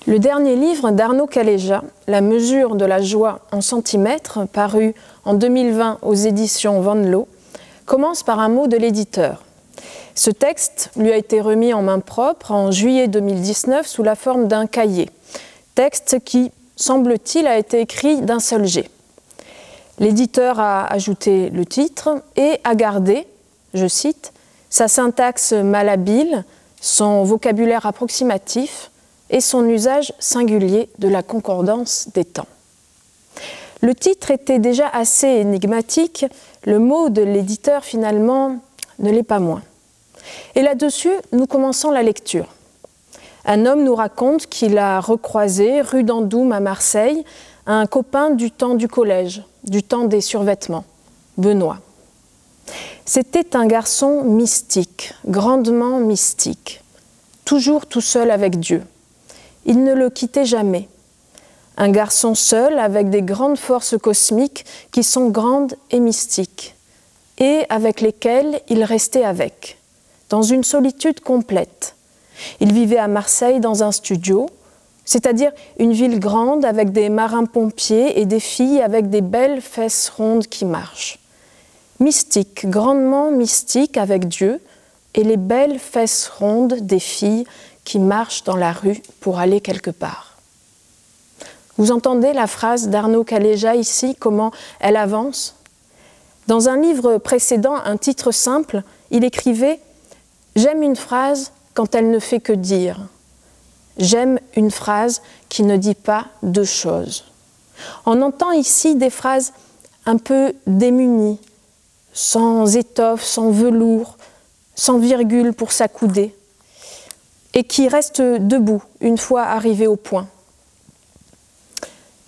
Le dernier livre d'Arnaud Caléja, La mesure de la joie en centimètres, paru en 2020 aux éditions Vanloo, commence par un mot de l'éditeur. Ce texte lui a été remis en main propre en juillet 2019 sous la forme d'un cahier. Texte qui, semble-t-il, a été écrit d'un seul jet. L'éditeur a ajouté le titre et a gardé, je cite, sa syntaxe malhabile, son vocabulaire approximatif et son usage singulier de la concordance des temps. Le titre était déjà assez énigmatique, le mot de l'éditeur finalement ne l'est pas moins. Et là-dessus, nous commençons la lecture. Un homme nous raconte qu'il a recroisé, rue d'Andoum à Marseille, un copain du temps du collège, du temps des survêtements, Benoît. C'était un garçon mystique, grandement mystique, toujours tout seul avec Dieu. Il ne le quittait jamais. Un garçon seul avec des grandes forces cosmiques qui sont grandes et mystiques, et avec lesquelles il restait avec, dans une solitude complète. Il vivait à Marseille dans un studio, c'est-à-dire une ville grande avec des marins-pompiers et des filles avec des belles fesses rondes qui marchent. Mystique, grandement mystique avec Dieu et les belles fesses rondes des filles qui marchent dans la rue pour aller quelque part. Vous entendez la phrase d'Arnaud Caléja ici, comment elle avance ? Dans un livre précédent, un titre simple, il écrivait « J'aime une phrase quand elle ne fait que dire. J'aime une phrase qui ne dit pas deux choses. » On entend ici des phrases un peu démunies, sans étoffe, sans velours, sans virgule pour s'accouder, et qui restent debout une fois arrivés au point.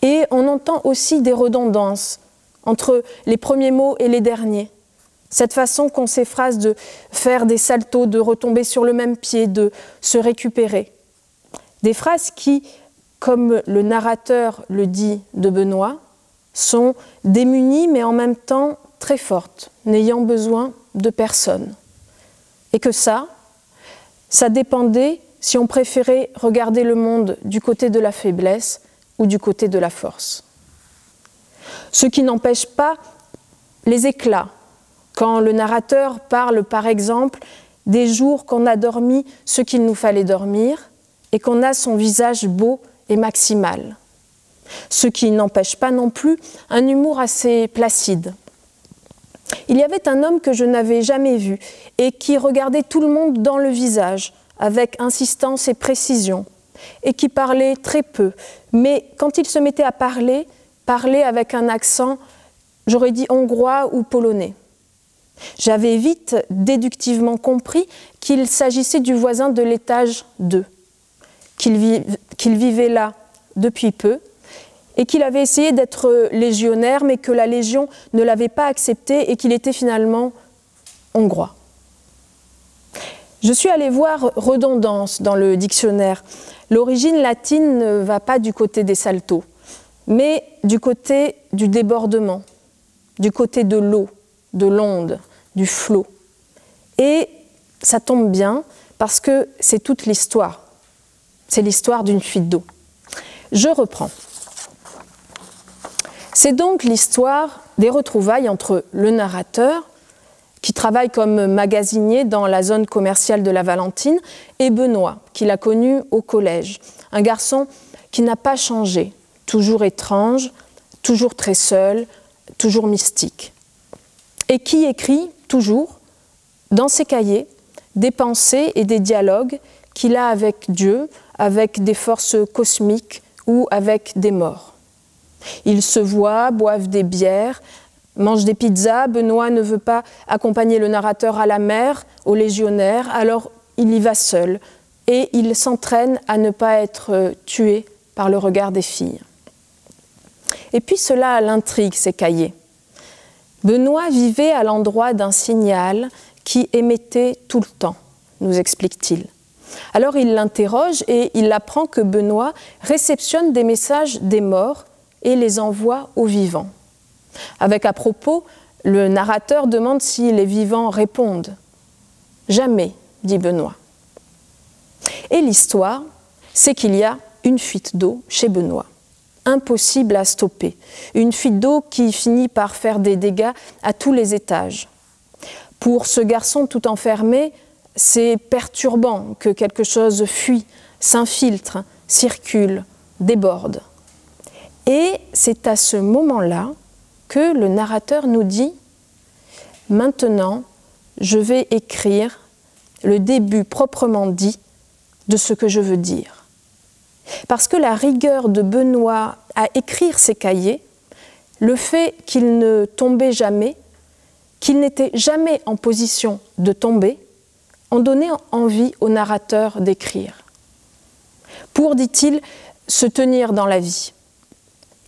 Et on entend aussi des redondances entre les premiers mots et les derniers. Cette façon qu'ont ces phrases de faire des saltos, de retomber sur le même pied, de se récupérer. Des phrases qui, comme le narrateur le dit de Benoît, sont démunies mais en même temps très fortes, n'ayant besoin de personne. Et que ça dépendait si on préférait regarder le monde du côté de la faiblesse ou du côté de la force. Ce qui n'empêche pas les éclats, quand le narrateur parle par exemple des jours qu'on a dormi ce qu'il nous fallait dormir et qu'on a son visage beau et maximal. Ce qui n'empêche pas non plus un humour assez placide. Il y avait un homme que je n'avais jamais vu et qui regardait tout le monde dans le visage avec insistance et précision et qui parlait très peu, mais quand il se mettait à parler avec un accent, j'aurais dit hongrois ou polonais. J'avais vite déductivement compris qu'il s'agissait du voisin de l'étage 2, qu'il vivait là depuis peu et qu'il avait essayé d'être légionnaire mais que la Légion ne l'avait pas accepté et qu'il était finalement hongrois. Je suis allée voir redondance dans le dictionnaire. L'origine latine ne va pas du côté des saltos, mais du côté du débordement, du côté de l'eau, de l'onde, du flot. Et ça tombe bien parce que c'est toute l'histoire. C'est l'histoire d'une fuite d'eau. Je reprends. C'est donc l'histoire des retrouvailles entre le narrateur, qui travaille comme magasinier dans la zone commerciale de la Valentine, et Benoît, qu'il a connu au collège. Un garçon qui n'a pas changé, toujours étrange, toujours très seul, toujours mystique. Et qui écrit toujours, dans ses cahiers, des pensées et des dialogues qu'il a avec Dieu, avec des forces cosmiques ou avec des morts. Ils se voient, boivent des bières, mangent des pizzas. Benoît ne veut pas accompagner le narrateur à la mer, aux légionnaires, alors il y va seul et il s'entraîne à ne pas être tué par le regard des filles. Et puis cela l'intrigue, ces cahiers. Benoît vivait à l'endroit d'un signal qui émettait tout le temps, nous explique-t-il. Alors il l'interroge et il apprend que Benoît réceptionne des messages des morts et les envoie aux vivants. Avec à propos, le narrateur demande si les vivants répondent. « Jamais », dit Benoît. Et l'histoire, c'est qu'il y a une fuite d'eau chez Benoît. Impossible à stopper. Une fuite d'eau qui finit par faire des dégâts à tous les étages. Pour ce garçon tout enfermé, c'est perturbant que quelque chose fuit, s'infiltre, circule, déborde. Et c'est à ce moment-là que le narrateur nous dit « Maintenant, je vais écrire le début proprement dit de ce que je veux dire. » Parce que la rigueur de Benoît à écrire ses cahiers, le fait qu'il ne tombait jamais, qu'il n'était jamais en position de tomber, ont donné envie au narrateur d'écrire. Pour, dit-il, se tenir dans la vie.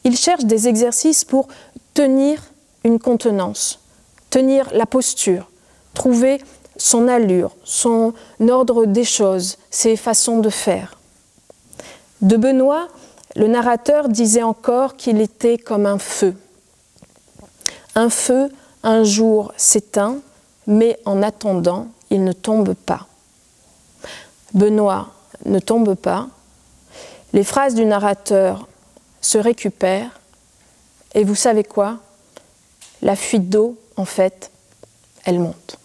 Il cherche des exercices pour tenir une contenance, tenir la posture, trouver son allure, son ordre des choses, ses façons de faire. De Benoît, le narrateur disait encore qu'il était comme un feu. Un feu, un jour, s'éteint, mais en attendant, il ne tombe pas. Benoît ne tombe pas. Les phrases du narrateur se récupèrent. Et vous savez quoi ? La fuite d'eau, en fait, elle monte.